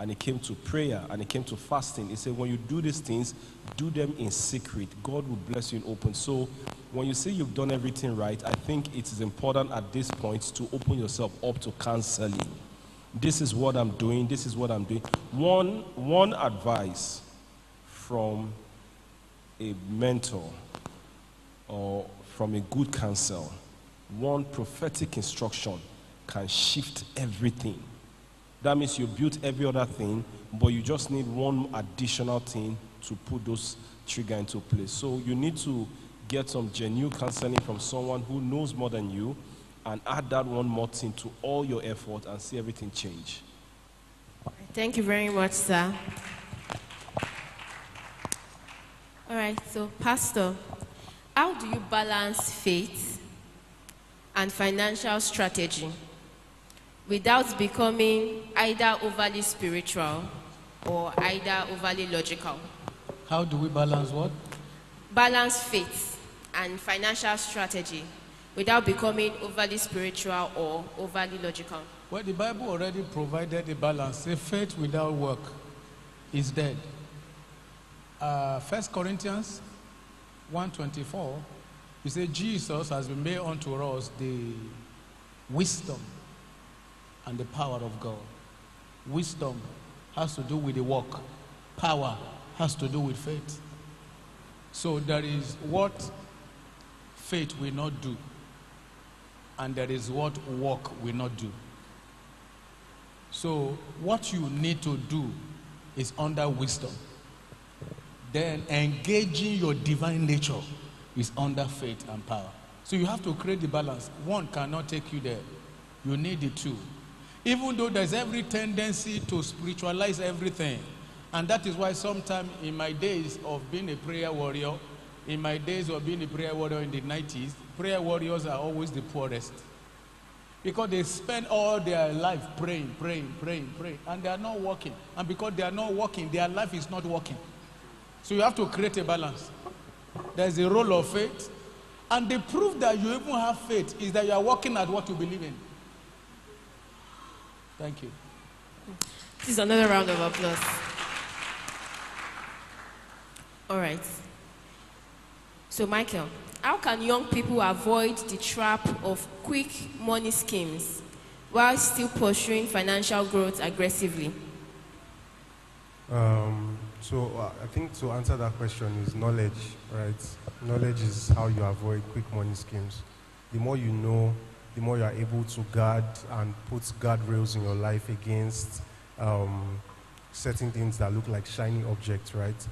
and it came to prayer, and it came to fasting. He said, when you do these things, do them in secret. God will bless you in open. So when you say you've done everything right, I think it is important at this point to open yourself up to counseling. This is what I'm doing. This is what I'm doing. One advice from a mentor or from a good counsel, one prophetic instruction can shift everything. That means you built every other thing, but you just need one additional thing to put those trigger into place. So you need to get some genuine counseling from someone who knows more than you, and add that one more thing to all your effort and see everything change. Thank you very much, sir. All right, so Pastor, how do you balance faith and financial strategy without becoming either overly spiritual or either overly logical? How do we balance what? Balance faith and financial strategy without becoming overly spiritual or overly logical. Well, the Bible already provided a balance. Say faith without work is dead. 1 Corinthians 1:24, you say Jesus has been made unto us the wisdom and the power of God. Wisdom has to do with the work. Power has to do with faith. So there is what faith will not do, and there is what work will not do. So what you need to do is under wisdom. Then engaging your divine nature is under faith and power. So you have to create the balance. One cannot take you there. You need the two. Even though there's every tendency to spiritualize everything. And that is why sometimes in my days of being a prayer warrior, in my days of being a prayer warrior in the 90s, prayer warriors are always the poorest. Because they spend all their life praying, and they are not working. And because they are not working, their life is not working. So you have to create a balance. There's a role of faith. And the proof that you even have faith is that you are working at what you believe in. Thank you. This is another round of applause. All right. So, Michael, how can young people avoid the trap of quick money schemes while still pursuing financial growth aggressively? I think to answer that question is knowledge, right? Knowledge is how you avoid quick money schemes. The more you know, the more you are able to guard and put guardrails in your life against certain things that look like shiny objects, right?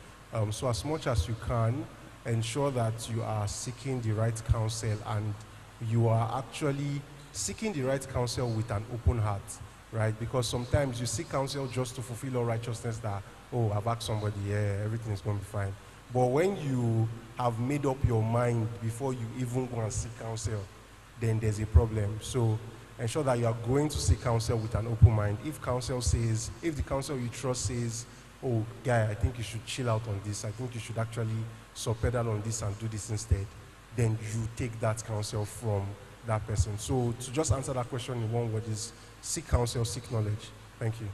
So as much as you can, ensure that you are seeking the right counsel, and you are actually seeking the right counsel with an open heart, right? Because sometimes you seek counsel just to fulfill all righteousness that, oh, I've asked somebody, yeah, everything is going to be fine. But when you have made up your mind before you even go and seek counsel, then there's a problem. So ensure that you are going to seek counsel with an open mind. If the counsel you trust says, oh, guy, I think you should chill out on this, I think you should actually pedal on this and do this instead, then you take that counsel from that person. So to just answer that question in one word is seek counsel, seek knowledge. Thank you.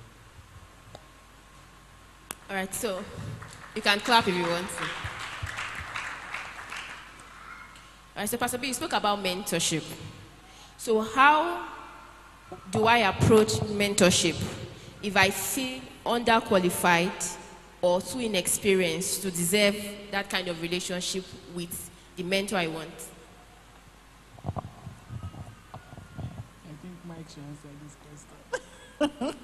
All right, so you can clap if you want to. All right, so Pastor B, you spoke about mentorship. So how do I approach mentorship if I feel underqualified or too inexperienced to deserve that kind of relationship with the mentor I want? I think Mike should answer this question.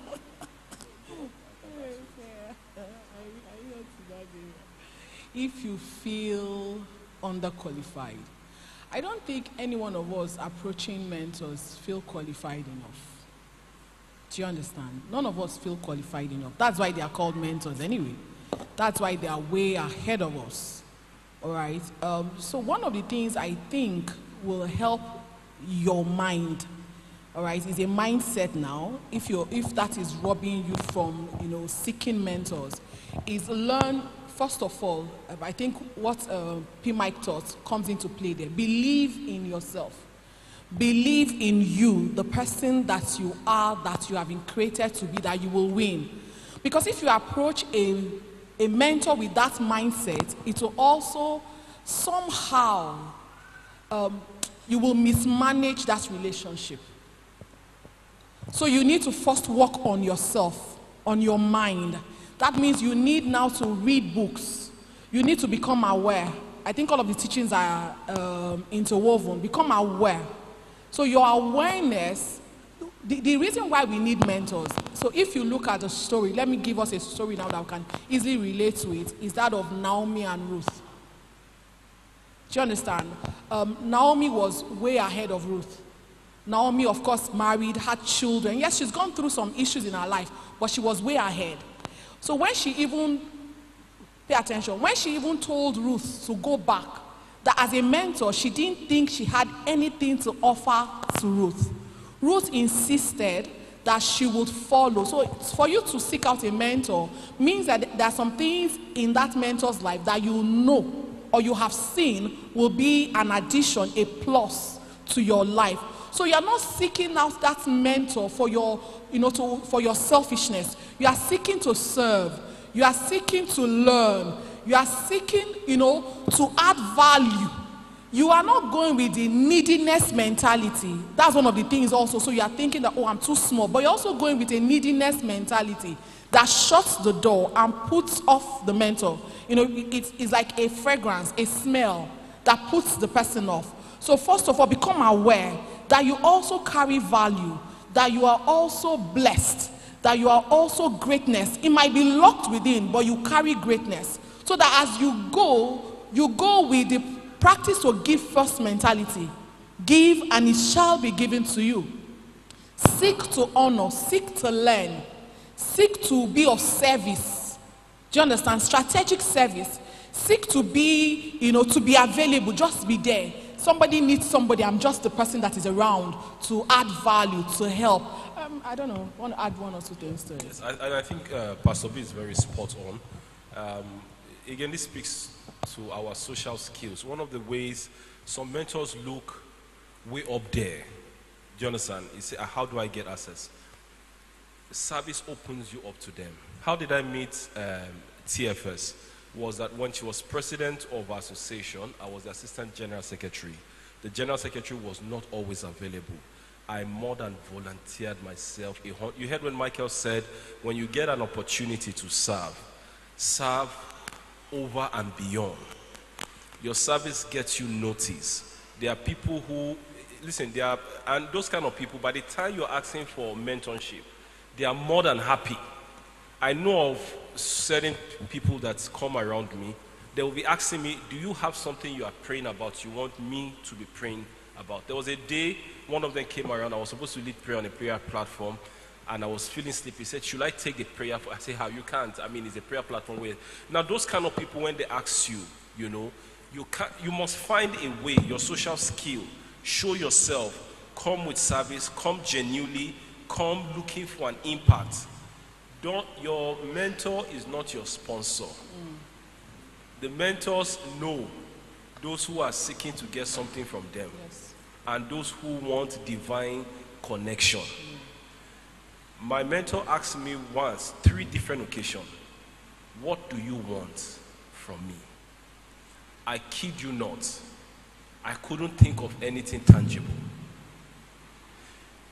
If you feel underqualified, I don't think any one of us approaching mentors feel qualified enough. Do you understand? None of us feel qualified enough. That's why they are called mentors anyway. That's why they are way ahead of us. All right? So one of the things I think will help your mind, all right, is a mindset now. If that is robbing you from, seeking mentors, is learn. First of all, I think what P. Mike taught comes into play there. Believe in yourself. Believe in you, the person that you are, that you have been created to be, that you will win. Because if you approach a mentor with that mindset, it will also somehow, you will mismanage that relationship. So you need to first work on yourself, on your mind. That means you need now to read books. You need to become aware. I think all of the teachings are interwoven. Become aware. So your awareness, the reason why we need mentors, so if you look at the story, let me give us a story now that we can easily relate to it, is that of Naomi and Ruth. Do you understand? Naomi was way ahead of Ruth. Naomi, of course, married, had children. Yes, she's gone through some issues in her life, but she was way ahead. So when she even, pay attention, when she even told Ruth to go back, that as a mentor, she didn't think she had anything to offer to Ruth. Ruth insisted that she would follow. So for you to seek out a mentor means that there are some things in that mentor's life that you know or you have seen will be an addition, a plus to your life. So you are not seeking out that mentor for your, for your selfishness. You are seeking to serve. You are seeking to learn. You are seeking, to add value. You are not going with the neediness mentality. That's one of the things also. So you are thinking that, I'm too small. But you're also going with a neediness mentality that shuts the door and puts off the mentor. It's like a fragrance, a smell that puts the person off. So first of all, become aware that you also carry value, that you are also blessed, that you are also greatness. It might be locked within, but you carry greatness. So that as you go with the practice to give first mentality. Give and it shall be given to you. Seek to honor, seek to learn, seek to be of service. Do you understand? Strategic service. Seek to be, to be available, just be there. Somebody needs somebody, I'm just the person that is around to add value, to help. I don't know, I want to add one or two things to it. Yes, I think Pastor B is very spot on. Again, this speaks to our social skills. One of the ways some mentors look way up there, do you understand? You say, how do I get access? Service opens you up to them. How did I meet TFS? Was that when she was president of our association, I was the assistant general secretary. The general secretary was not always available. I more than volunteered myself. You heard when Michael said, when you get an opportunity to serve over and beyond. Your service gets you notice. There are people who, listen, and those kind of people, by the time you're asking for mentorship, they are more than happy. I know of certain people that come around me, they will be asking me, do you have something you are praying about, you want me to be praying about? There was a day, one of them came around, I was supposed to lead prayer on a prayer platform, and I was feeling sleepy. He said, should I take the prayer? I said, how? You can't. I mean, it's a prayer platform where. Now, those kind of people, when they ask you, you must find a way, your social skill, show yourself, come with service, come genuinely, come looking for an impact. Your mentor is not your sponsor. The mentors know those who are seeking to get something from them, yes, and those who want divine connection. My mentor asked me once, 3 different occasions, what do you want from me? I kid you not, I couldn't think of anything tangible.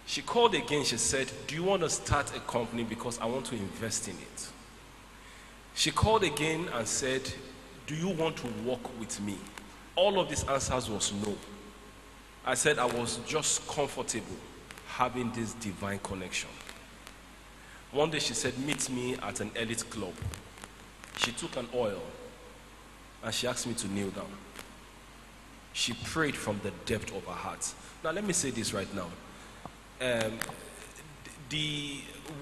She called again, she said, do you want to start a company because I want to invest in it? She called again and said, do you want to work with me? All of these answers was no. I said I was just comfortable having this divine connection. One day she said, meet me at an elite club. She took an oil and she asked me to kneel down. She prayed from the depth of her heart. Now let me say this right now.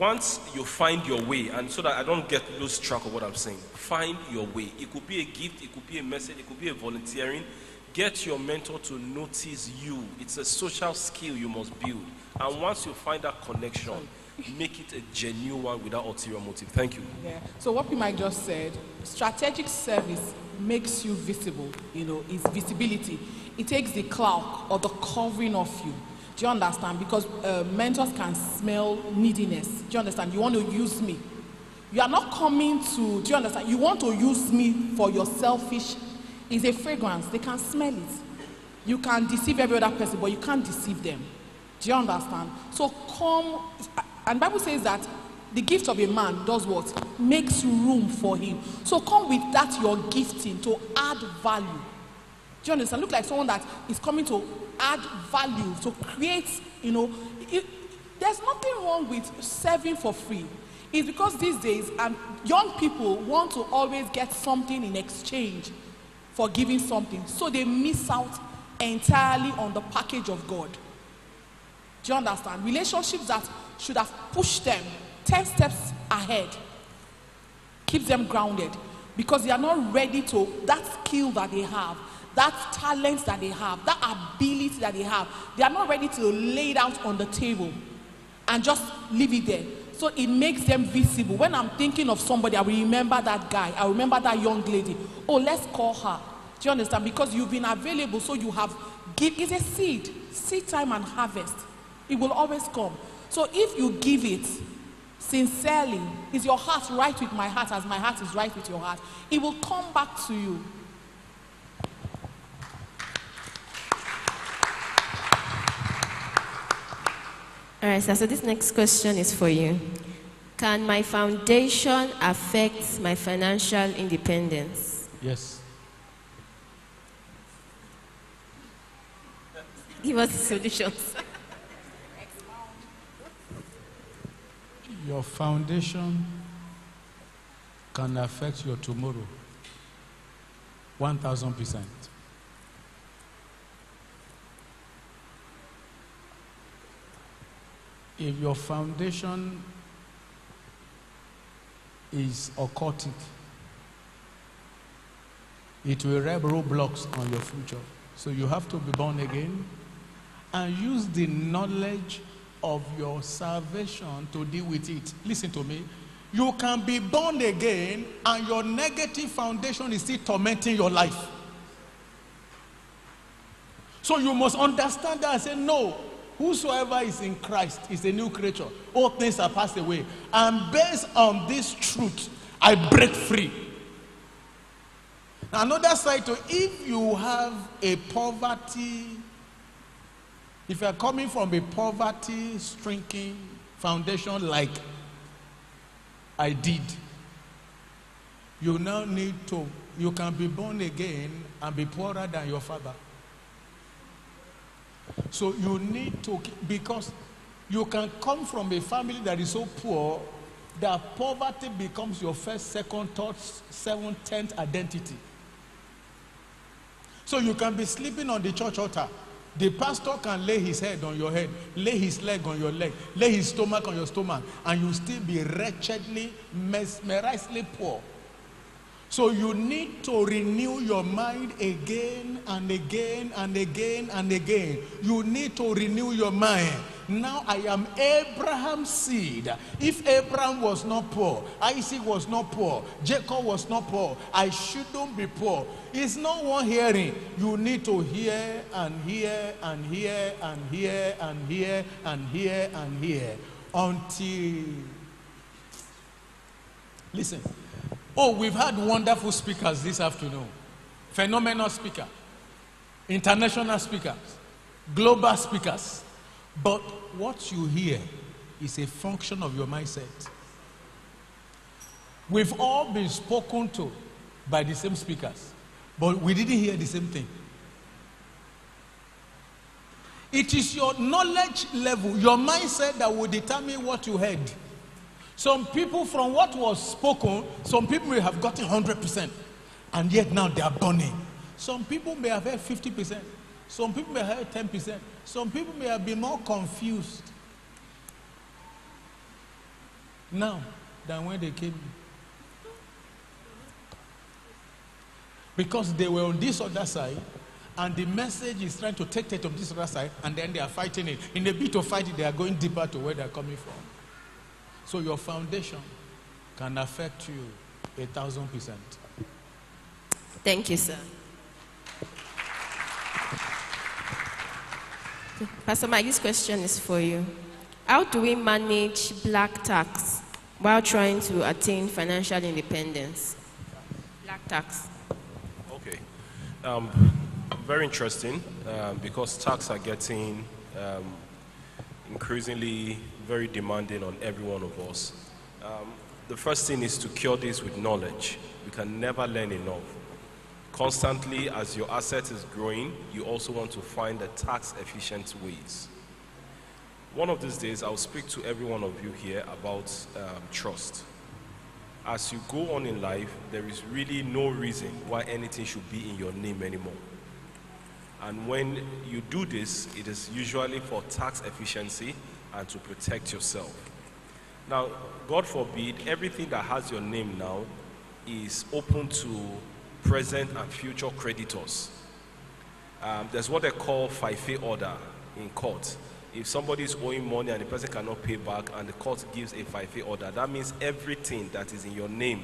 Once you find your way, and so that I don't lose track of what I'm saying, find your way. It could be a gift, it could be a message, it could be a volunteering. Get your mentor to notice you. It's a social skill you must build. And once you find that connection, make it a genuine one without ulterior motive. Thank you. Yeah. So what we might just said, strategic service makes you visible, is visibility. It takes the cloak or the covering of you. Do you understand? Because mentors can smell neediness. Do you understand? You want to use me. You are not coming to, do you understand? You want to use me for your selfish, it's a fragrance. They can smell it. You can deceive every other person, but you can't deceive them. Do you understand? So come, and Bible says that the gift of a man does what? Makes room for him. So come with that your gifting to add value. Do you understand? Look like someone that is coming to add value, to create, there's nothing wrong with serving for free. It's because these days, young people want to always get something in exchange for giving something. So they miss out entirely on the package of God. Do you understand? Relationships that should have pushed them 10 steps ahead keeps them grounded because they are not ready to, that skill that they have, that talent that they have, that ability that they have, they are not ready to lay it out on the table and just leave it there. So it makes them visible. When I'm thinking of somebody, I will remember that guy, I remember that young lady. Oh, let's call her. Do you understand? Because you've been available, so you have it's a seed time and harvest. It will always come. So if you give it sincerely, is your heart right with my heart as my heart is right with your heart, it will come back to you. All right, so this next question is for you. Can my foundation affect my financial independence? Yes. Give us solutions. Your foundation can affect your tomorrow 1,000%. If your foundation is occultic, it will rub roadblocks on your future. So you have to be born again and use the knowledge of your salvation to deal with it. Listen to me. You can be born again and your negative foundation is still tormenting your life. So you must understand that and say, no, whosoever is in Christ is a new creature. All things are passed away. And based on this truth, I break free. Another side to, if you have a poverty, if you are coming from a poverty-stricken foundation like I did, you now need to, you can be born again and be poorer than your father. So you need to, because you can come from a family that is so poor that poverty becomes your first, second, third, seventh, 10th identity. So you can be sleeping on the church altar. The pastor can lay his head on your head, lay his leg on your leg, lay his stomach on your stomach, and you still be wretchedly, mesmerizingly poor. So you need to renew your mind again and again and again and again. You need to renew your mind. Now I am Abraham's seed. If Abraham was not poor, Isaac was not poor, Jacob was not poor, I shouldn't be poor. It's not one hearing. You need to hear and hear and hear and hear and hear and hear and hear until, listen. Oh, we've had wonderful speakers this afternoon. Phenomenal speakers, international speakers, global speakers. But what you hear is a function of your mindset. We've all been spoken to by the same speakers, but we didn't hear the same thing. It is your knowledge level, your mindset that will determine what you heard. Some people, from what was spoken, some people may have gotten 100%, and yet now they are burning. Some people may have heard 50%. Some people may have heard 10%. Some people may have been more confused now than when they came. Because they were on this other side, and the message is trying to take it on this other side, and then they are fighting it. In a bit of fighting, they are going deeper to where they are coming from. So your foundation can affect you 1,000%. Thank you, sir. Pastor Mike, this question is for you. How do we manage black tax while trying to attain financial independence. Black tax. Okay. Very interesting because tax are getting increasingly very demanding on every one of us. The first thing is to cure this with knowledge. We can never learn enough. Constantly, as your asset is growing, you also want to find the tax efficient ways. One of these days, I'll speak to every one of you here about trust. As you go on in life, there is really no reason why anything should be in your name anymore. And when you do this, it is usually for tax efficiency and to protect yourself. Now, God forbid, everything that has your name now is open to present and future creditors. There's what they call FIFE order in court. If somebody is owing money and the person cannot pay back and the court gives a FIFE order, that means everything that is in your name,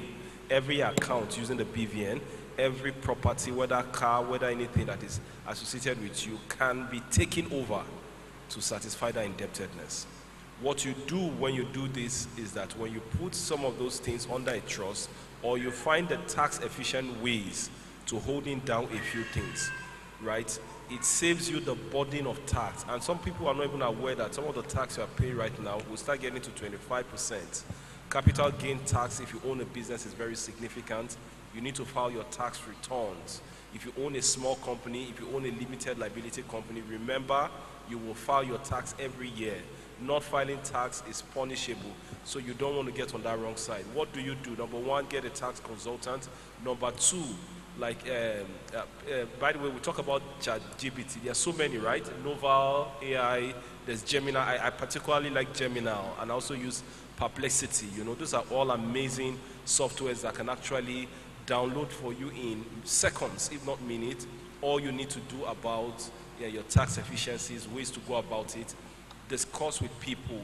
every account using the BVN, every property, whether car, whether anything that is associated with you, can be taken over to satisfy that indebtedness. What you do when you do this is that when you put some of those things under a trust, or you find the tax efficient ways to holding down a few things, right? It saves you the burden of tax. And some people are not even aware that some of the tax you are paying right now will start getting to 25%. Capital gain tax, if you own a business, is very significant. You need to file your tax returns. If you own a small company, if you own a limited liability company, remember you will file your tax every year. Not filing tax is punishable, so you don't want to get on that wrong side. What do? Number one, get a tax consultant. Number two, like, by the way, we talk about ChatGPT. There are so many, right? Noval, AI, there's Gemini. I particularly like Gemini, and I also use Perplexity. You know, those are all amazing softwares that can actually download for you in seconds, if not minutes, all you need to do about your tax efficiencies, ways to go about it. Discuss with people,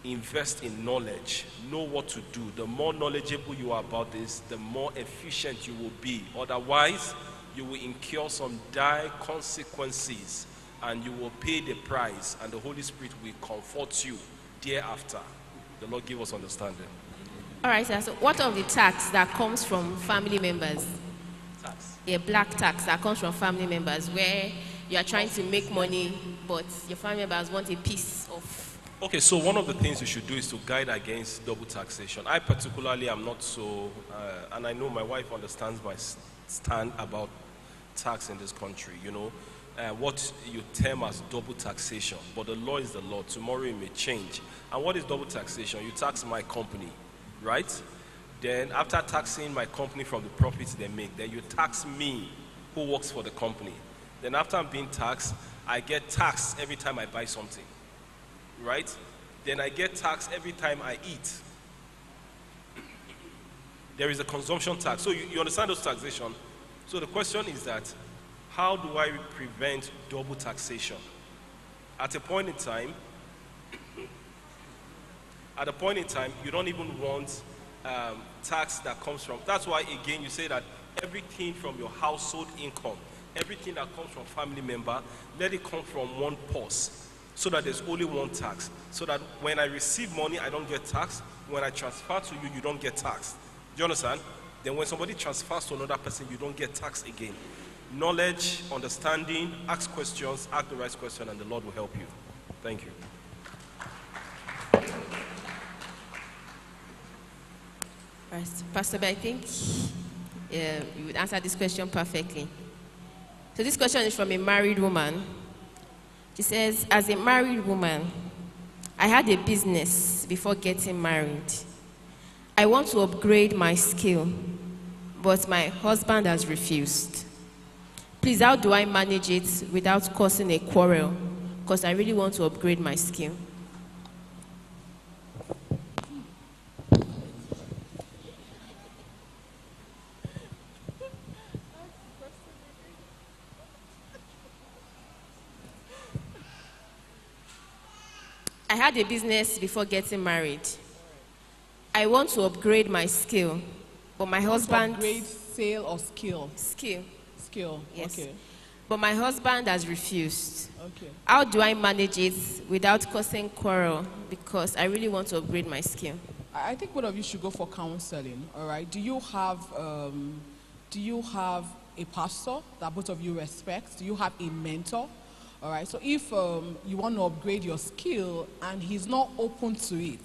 invest in knowledge, know what to do. The more knowledgeable you are about this, the more efficient you will be. Otherwise, you will incur some dire consequences and you will pay the price, and the Holy Spirit will comfort you thereafter. The Lord give us understanding. All right, sir. So what of the tax that comes from family members? Tax. A black tax that comes from family members, where you are trying to make money, but your family members want a piece of. Okay, so one of the things you should do is to guide against double taxation. I particularly am not so, and I know my wife understands my stand about tax in this country. You know, what you term as double taxation, but the law is the law. Tomorrow it may change. And what is double taxation? You tax my company, right? Then after taxing my company from the profits they make, then you tax me who works for the company. Then after I'm being taxed, I get taxed every time I buy something, right? Then I get taxed every time I eat. There is a consumption tax. So you understand those taxation. So the question is that, how do I prevent double taxation? At a point in time, you don't even want tax that comes from. That's why, again, you say that everything from your household income, everything that comes from family member, let it come from one purse, so that there's only one tax. So that when I receive money, I don't get taxed. When I transfer to you, you don't get taxed. Do you understand? Then when somebody transfers to another person, you don't get taxed again. Knowledge, understanding, ask questions, ask the right question, and the Lord will help you. Thank you. Right. Pastor, I think you would answer this question perfectly. So this question is from a married woman. She says, as a married woman, I had a business before getting married. I want to upgrade my skill, but my husband has refused. Please, how do I manage it without causing a quarrel? Because I really want to upgrade my skill. I had a business before getting married. I want to upgrade my skill, but my husband... Upgrade sale or skill? Skill. Skill, Yes. okay. But my husband has refused. Okay. How do I manage it without causing quarrel? Because I really want to upgrade my skill. I think both of you should go for counseling, all right? Do you have a pastor that both of you respect? Do you have a mentor? All right, so if you want to upgrade your skill and he's not open to it,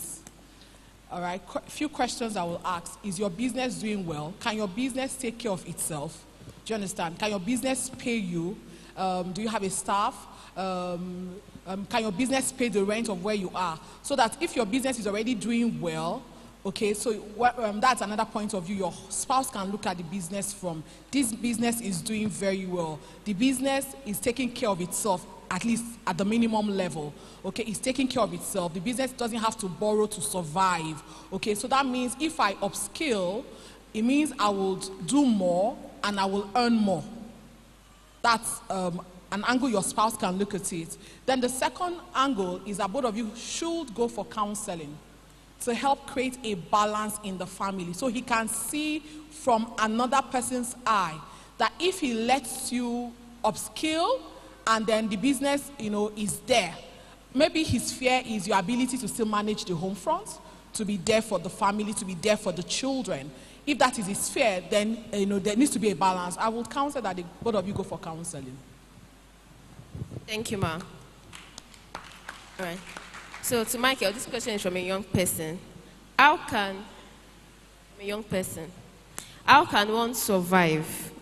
all right, a few questions I will ask. Is your business doing well? Can your business take care of itself? Do you understand? Can your business pay you? Do you have a staff? Can your business pay the rent of where you are? So that if your business is already doing well, okay, so that's another point of view. Your spouse can look at the business from, this business is doing very well. The business is taking care of itself, at least at the minimum level. Okay, it's taking care of itself. The business doesn't have to borrow to survive. Okay, so that means if I upskill, it means I will do more and I will earn more. That's an angle your spouse can look at it. Then the second angle is that both of you should go for counseling to help create a balance in the family, so he can see from another person's eye that if he lets you upskill and then the business, is there, maybe his fear is your ability to still manage the home front, to be there for the family, to be there for the children. If that is his fear, then there needs to be a balance. I would counsel that both of you go for counseling. Thank you, Ma. All right. So to Michael, this question is from a young person. How can one survive